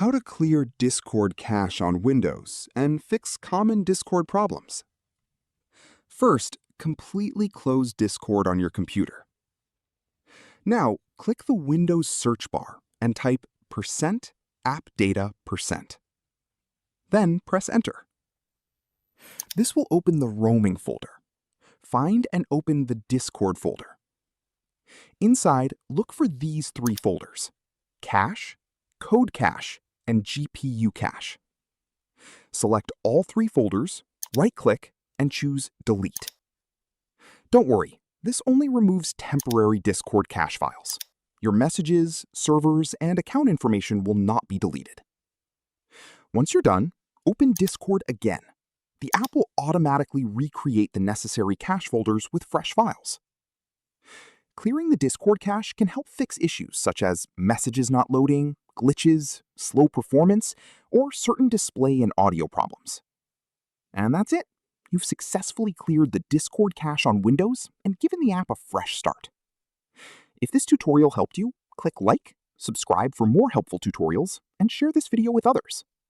How to clear Discord cache on Windows and fix common Discord problems. First, completely close Discord on your computer. Now, click the Windows search bar and type %appdata%. Then press Enter. This will open the roaming folder. Find and open the Discord folder. Inside, look for these three folders: Cache, Code Cache, and GPU Cache. Select all three folders, right-click, and choose Delete. Don't worry, this only removes temporary Discord cache files. Your messages, servers, and account information will not be deleted. Once you're done, open Discord again. The app will automatically recreate the necessary cache folders with fresh files. Clearing the Discord cache can help fix issues such as messages not loading, glitches, slow performance, or certain display and audio problems. And that's it. You've successfully cleared the Discord cache on Windows and given the app a fresh start. If this tutorial helped you, click like, subscribe for more helpful tutorials, and share this video with others.